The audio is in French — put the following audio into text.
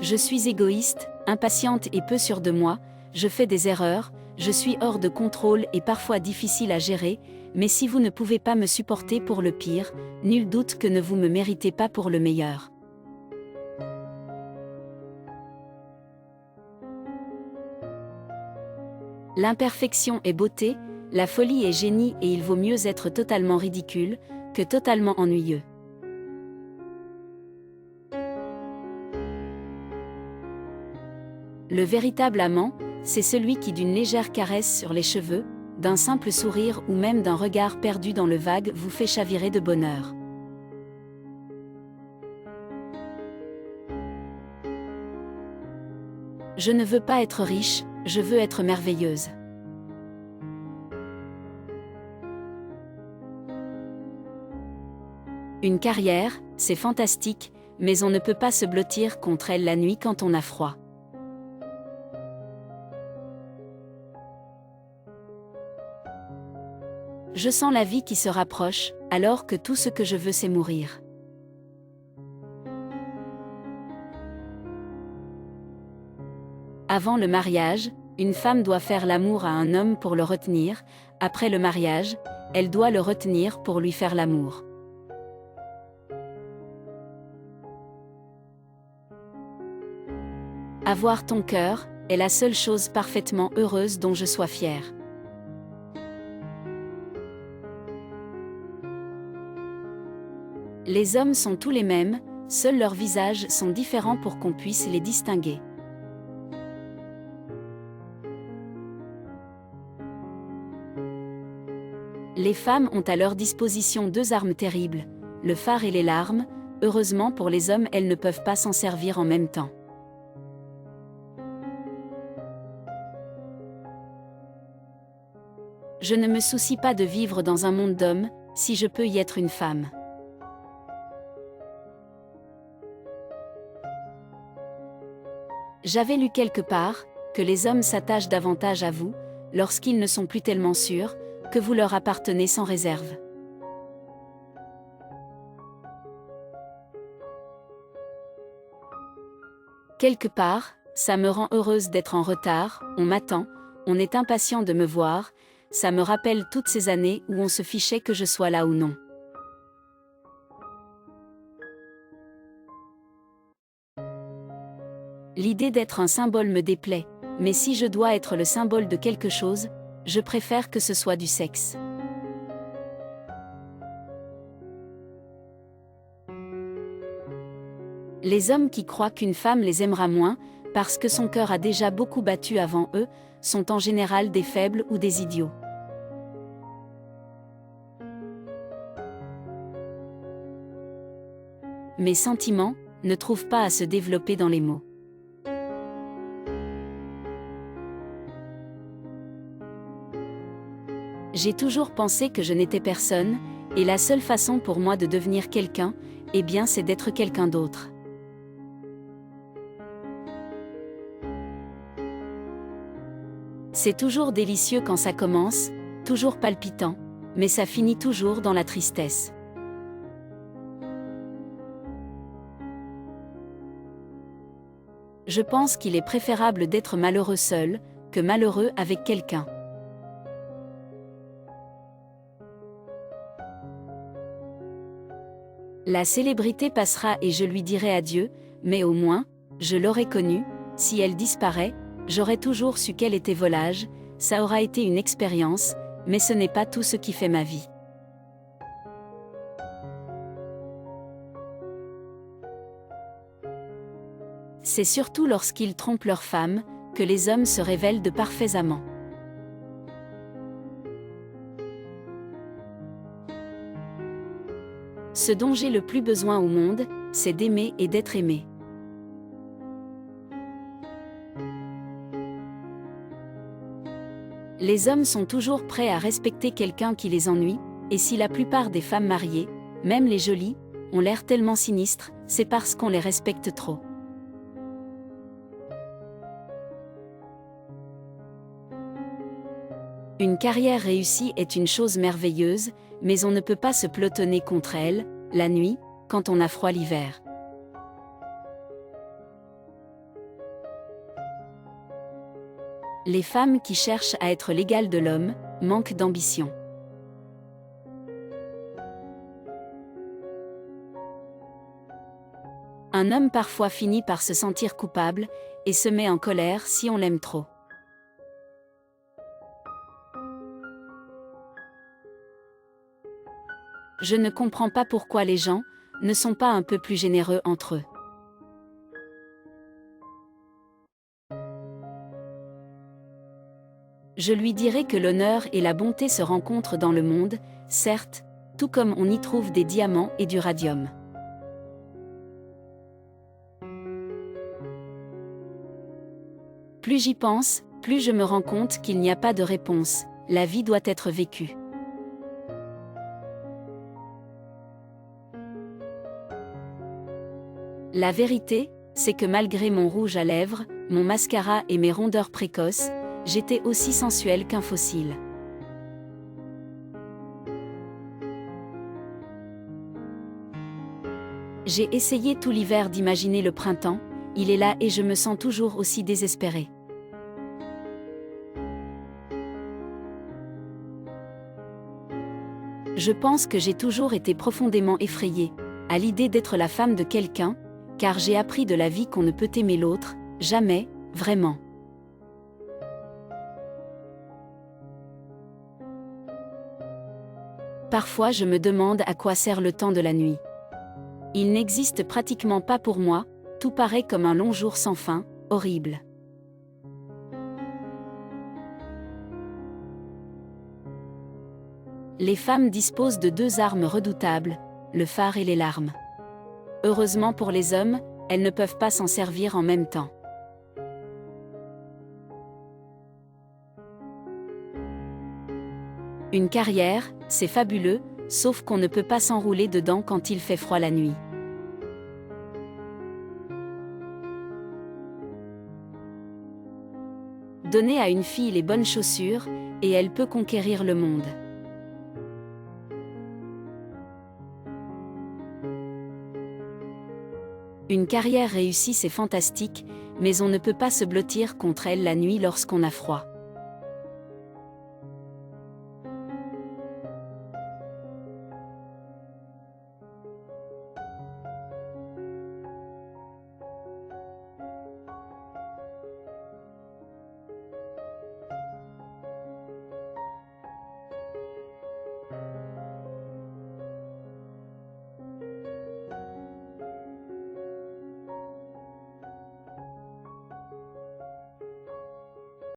Je suis égoïste, impatiente et peu sûre de moi, je fais des erreurs, je suis hors de contrôle et parfois difficile à gérer, mais si vous ne pouvez pas me supporter pour le pire, nul doute que ne vous me méritez pas pour le meilleur. L'imperfection est beauté, la folie est génie et il vaut mieux être totalement ridicule que totalement ennuyeux. Le véritable amant, c'est celui qui d'une légère caresse sur les cheveux, d'un simple sourire ou même d'un regard perdu dans le vague vous fait chavirer de bonheur. Je ne veux pas être riche, je veux être merveilleuse. Une carrière, c'est fantastique, mais on ne peut pas se blottir contre elle la nuit quand on a froid. Je sens la vie qui se rapproche, alors que tout ce que je veux c'est mourir. Avant le mariage, une femme doit faire l'amour à un homme pour le retenir, après le mariage, elle doit le retenir pour lui faire l'amour. Avoir ton cœur est la seule chose parfaitement heureuse dont je sois fière. Les hommes sont tous les mêmes, seuls leurs visages sont différents pour qu'on puisse les distinguer. Les femmes ont à leur disposition deux armes terribles, le phare et les larmes. Heureusement pour les hommes, elles ne peuvent pas s'en servir en même temps. Je ne me soucie pas de vivre dans un monde d'hommes, si je peux y être une femme. J'avais lu quelque part que les hommes s'attachent davantage à vous, lorsqu'ils ne sont plus tellement sûrs que vous leur appartenez sans réserve. Quelque part, ça me rend heureuse d'être en retard, on m'attend, on est impatient de me voir, ça me rappelle toutes ces années où on se fichait que je sois là ou non. L'idée d'être un symbole me déplaît, mais si je dois être le symbole de quelque chose, je préfère que ce soit du sexe. Les hommes qui croient qu'une femme les aimera moins, parce que son cœur a déjà beaucoup battu avant eux, sont en général des faibles ou des idiots. Mes sentiments ne trouvent pas à se développer dans les mots. J'ai toujours pensé que je n'étais personne, et la seule façon pour moi de devenir quelqu'un, eh bien c'est d'être quelqu'un d'autre. C'est toujours délicieux quand ça commence, toujours palpitant, mais ça finit toujours dans la tristesse. Je pense qu'il est préférable d'être malheureux seul, que malheureux avec quelqu'un. La célébrité passera et je lui dirai adieu, mais au moins, je l'aurai connue. Si elle disparaît, j'aurai toujours su qu'elle était volage, ça aura été une expérience, mais ce n'est pas tout ce qui fait ma vie. C'est surtout lorsqu'ils trompent leur femme, que les hommes se révèlent de parfaits amants. Ce dont j'ai le plus besoin au monde, c'est d'aimer et d'être aimé. Les hommes sont toujours prêts à respecter quelqu'un qui les ennuie, et si la plupart des femmes mariées, même les jolies, ont l'air tellement sinistres, c'est parce qu'on les respecte trop. Une carrière réussie est une chose merveilleuse, mais on ne peut pas se pelotonner contre elle, la nuit, quand on a froid l'hiver. Les femmes qui cherchent à être l'égale de l'homme manquent d'ambition. Un homme parfois finit par se sentir coupable et se met en colère si on l'aime trop. Je ne comprends pas pourquoi les gens ne sont pas un peu plus généreux entre eux. Je lui dirai que l'honneur et la bonté se rencontrent dans le monde, certes, tout comme on y trouve des diamants et du radium. Plus j'y pense, plus je me rends compte qu'il n'y a pas de réponse, la vie doit être vécue. La vérité, c'est que malgré mon rouge à lèvres, mon mascara et mes rondeurs précoces, j'étais aussi sensuelle qu'un fossile. J'ai essayé tout l'hiver d'imaginer le printemps, il est là et je me sens toujours aussi désespérée. Je pense que j'ai toujours été profondément effrayée, à l'idée d'être la femme de quelqu'un, car j'ai appris de la vie qu'on ne peut aimer l'autre, jamais, vraiment. Parfois je me demande à quoi sert le temps de la nuit. Il n'existe pratiquement pas pour moi, tout paraît comme un long jour sans fin, horrible. Les femmes disposent de deux armes redoutables, le phare et les larmes. Heureusement pour les hommes, elles ne peuvent pas s'en servir en même temps. Une carrière, c'est fabuleux, sauf qu'on ne peut pas s'enrouler dedans quand il fait froid la nuit. Donnez à une fille les bonnes chaussures, et elle peut conquérir le monde. Une carrière réussie c'est fantastique, mais on ne peut pas se blottir contre elle la nuit lorsqu'on a froid.